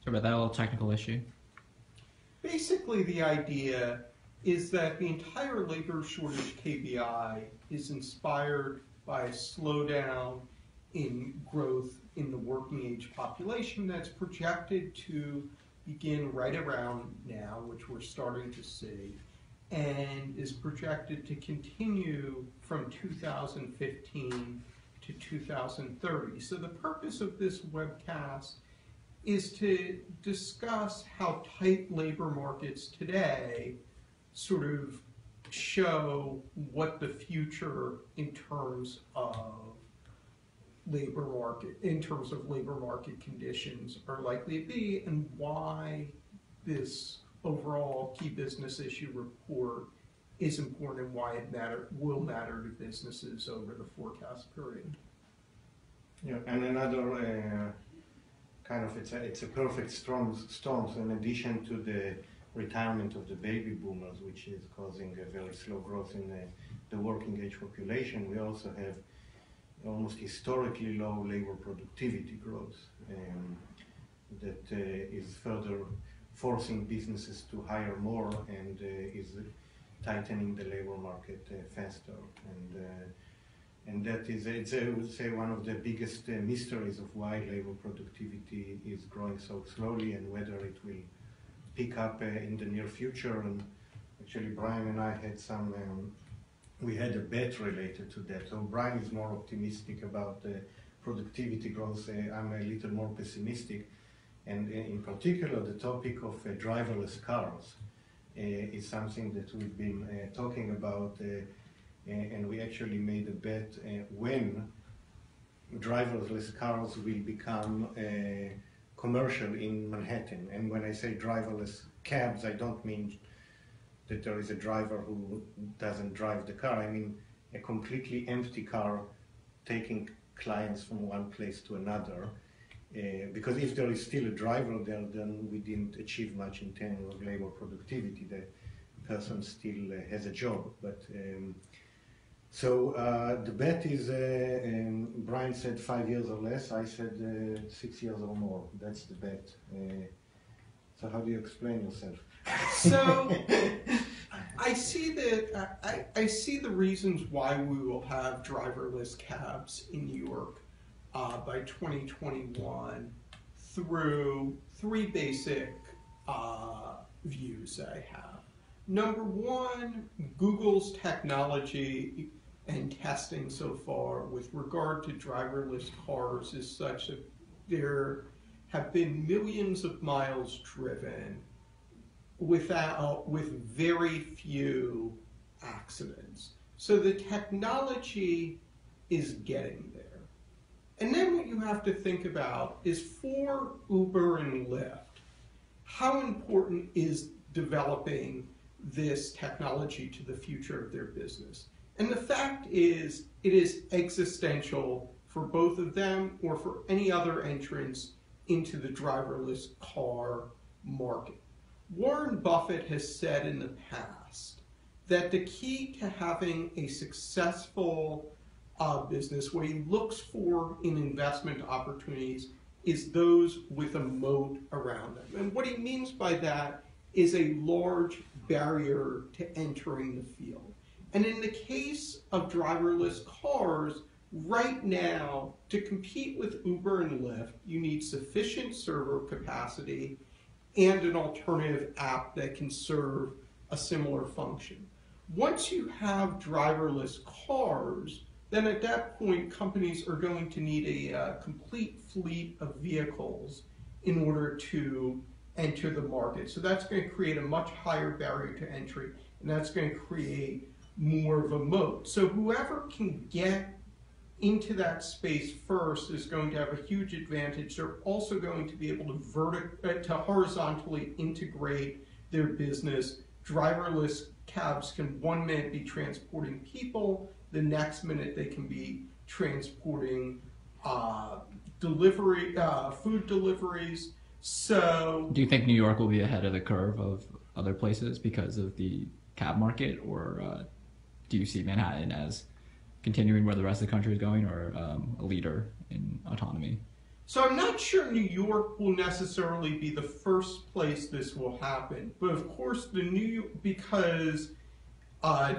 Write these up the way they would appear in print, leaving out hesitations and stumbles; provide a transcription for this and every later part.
Sorry about that, a little technical issue. Basically, the idea is that the entire labor shortage KPI is inspired by a slowdown in growth in the working age population that's projected to begin right around now, which we're starting to see, and is projected to continue from 2015 to 2030. So the purpose of this webcast is to discuss how tight labor markets today sort of show what the future in terms of labor market conditions are likely to be, and why this overall key business issue report is important and why it will matter to businesses over the forecast period. Yeah, and another it's a perfect storm. So in addition to the retirement of the baby boomers, which is causing a very slow growth in the working age population, we also have almost historically low labor productivity growth that is further forcing businesses to hire more and is tightening the labor market faster. And that is, I would say, one of the biggest mysteries of why labor productivity is growing so slowly and whether it will pick up in the near future. And actually, Brian and I had we had a bet related to that. So Brian is more optimistic about productivity growth. I'm a little more pessimistic. And in particular, the topic of driverless cars is something that we've been talking about. And we actually made a bet when driverless cars will become commercial in Manhattan. And when I say driverless cabs, I don't mean that there is a driver who doesn't drive the car. I mean a completely empty car taking clients from one place to another. Because if there is still a driver there, then we didn't achieve much in terms of labor productivity. The person still has a job. But so the bet is, Brian said 5 years or less, I said 6 years or more. That's the bet. So how do you explain yourself? So I see that I see the reasons why we will have driverless cabs in New York by 2021 through three basic views I have. Number one, Google's technology and testing so far with regard to driverless cars is such that there have been millions of miles driven with very few accidents. So the technology is getting there. And then what you have to think about is for Uber and Lyft, how important is developing this technology to the future of their business? And the fact is, it is existential for both of them or for any other entrants into the driverless car market. Warren Buffett has said in the past that the key to having a successful business, what he looks for in investment opportunities, is those with a moat around them. And what he means by that is a large barrier to entering the field. And in the case of driverless cars, right now, to compete with Uber and Lyft, you need sufficient server capacity and an alternative app that can serve a similar function. Once you have driverless cars, then at that point, companies are going to need a complete fleet of vehicles in order to enter the market. So that's going to create a much higher barrier to entry, and that's going to create more of a moat. So whoever can get into that space first is going to have a huge advantage. They're also going to be able to horizontally integrate their business. Driverless cabs can one minute be transporting people, the next minute they can be transporting food deliveries. So, do you think New York will be ahead of the curve of other places because of the cab market, or do you see Manhattan as continuing where the rest of the country is going, or a leader in autonomy? So I'm not sure New York will necessarily be the first place this will happen, but of course because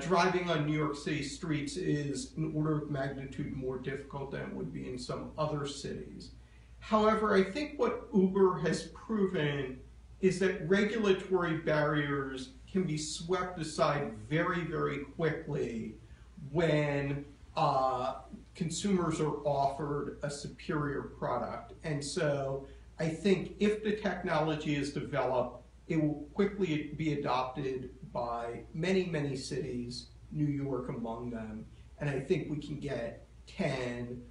driving on New York City streets is an order of magnitude more difficult than it would be in some other cities. However, I think what Uber has proven is that regulatory barriers can be swept aside very, very quickly when consumers are offered a superior product. And so I think if the technology is developed, it will quickly be adopted by many, many cities, New York among them. And I think we can get 10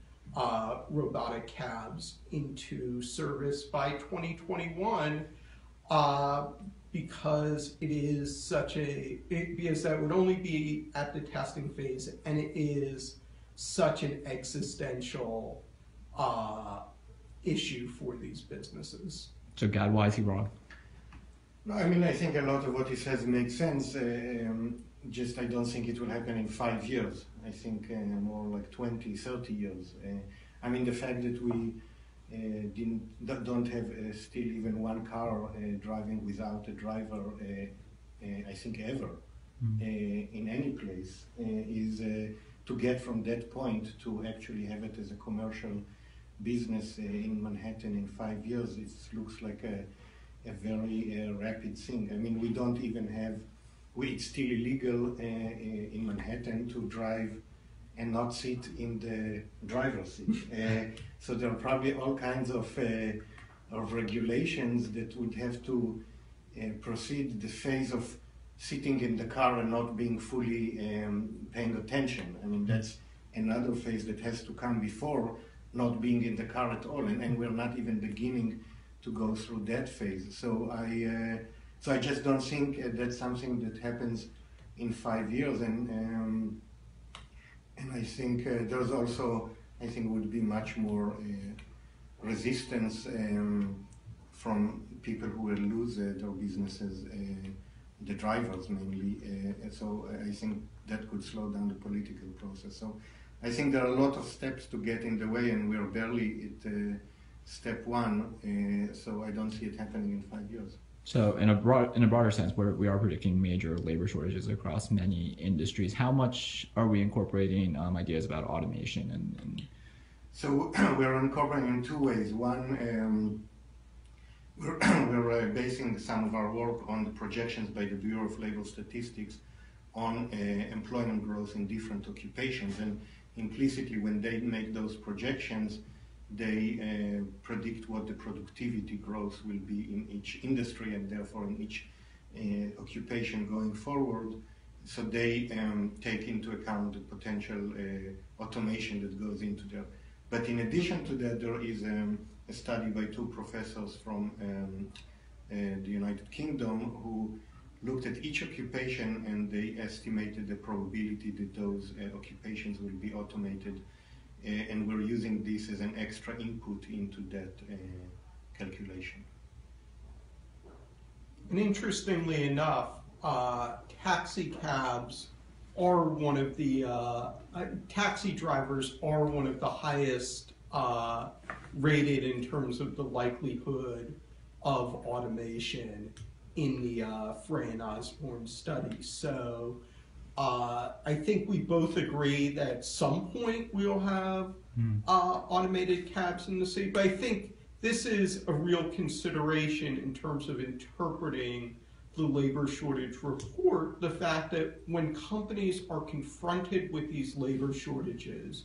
robotic cabs into service by 2021 because it is because that would only be at the testing phase, and it is such an existential issue for these businesses. So Gad, why is he wrong? No, I mean, I think a lot of what he says makes sense. Just I don't think it will happen in 5 years. I think more like 20, 30 years. I mean, the fact that we don't have still even one car driving without a driver, I think ever, in any place, is to get from that point to actually have it as a commercial business in Manhattan in 5 years. It looks like a very rapid thing. I mean, we don't even have, it's still illegal in Manhattan to drive and not sit in the driver's seat. So there are probably all kinds of regulations that would have to proceed the phase of sitting in the car and not being fully paying attention. I mean, that's another phase that has to come before not being in the car at all, and we're not even beginning to go through that phase. So I just don't think that's something that happens in 5 years, and I think there's also, I think, would be much more resistance from people who will lose their businesses, the drivers mainly. So I think that could slow down the political process. So I think there are a lot of steps to get in the way, and we're barely at step one. So I don't see it happening in 5 years. So in a broader sense, we are predicting major labor shortages across many industries. How much are we incorporating ideas about automation? And So we're incorporating in 2 ways. One, we're basing some of our work on the projections by the Bureau of Labor Statistics on employment growth in different occupations. And implicitly, when they make those projections, they predict what the productivity growth will be in each industry and therefore in each occupation going forward. So they take into account the potential automation that goes into there. But in addition to that, there is a study by 2 professors from the United Kingdom who looked at each occupation, and they estimated the probability that those occupations will be automated. And we're using this as an extra input into that calculation. And interestingly enough, taxi cabs are one of the, taxi drivers are one of the highest rated in terms of the likelihood of automation in the Frey and Osborne study. So I think we both agree that at some point we'll have automated cabs in the city, but I think this is a real consideration in terms of interpreting the labor shortage report, the fact that when companies are confronted with these labor shortages,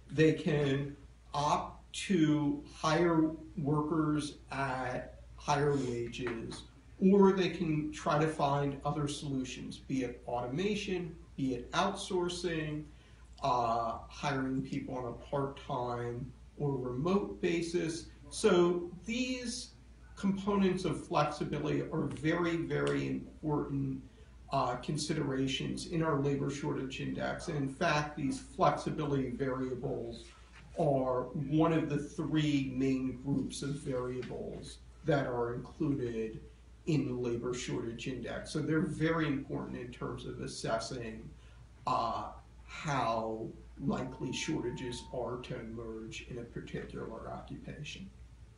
they can opt to hire workers at higher wages, or they can try to find other solutions, be it automation, be it outsourcing, hiring people on a part-time or remote basis. So these components of flexibility are very, very important considerations in our labor shortage index. And in fact, these flexibility variables are one of the 3 main groups of variables that are included in the labor shortage index. So they're very important in terms of assessing how likely shortages are to emerge in a particular occupation.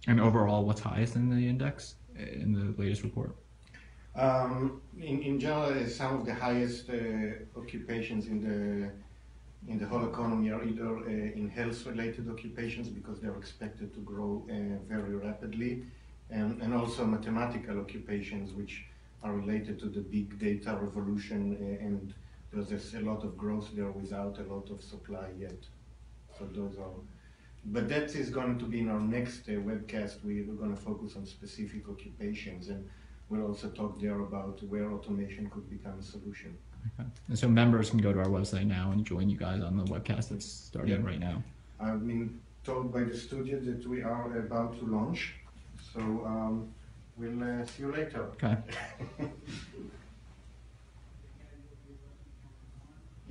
And overall, what's highest in the index in the latest report? In general, some of the highest occupations in the whole economy are either in health-related occupations because they're expected to grow very rapidly, and also mathematical occupations which are related to the big data revolution, and there's a lot of growth there without a lot of supply yet. So those are, but that is going to be in our next webcast. We're going to focus on specific occupations, and we'll also talk there about where automation could become a solution. Okay. And so members can go to our website now and join you guys on the webcast that's starting right now. I've been told by the studio that we are about to launch, so we'll see you later. Okay.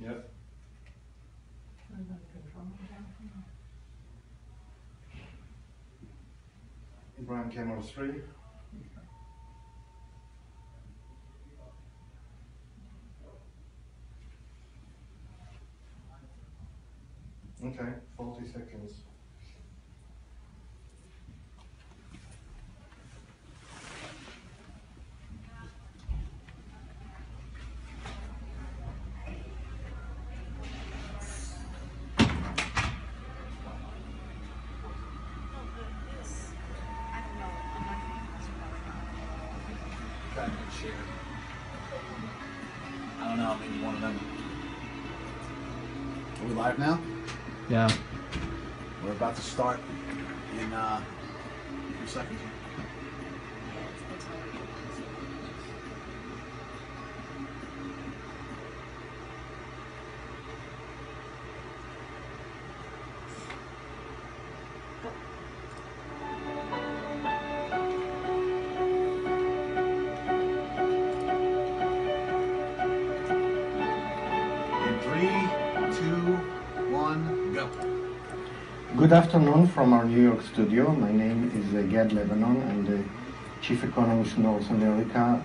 Yeah. Brian, camera 3. Okay, 40 seconds. I don't know, maybe one of them. Are we live now? Yeah. We're about to start in a few seconds. In 3, 2, 1, go. Good afternoon from our New York studio. My name is Gad Levanon. I'm the Chief Economist North America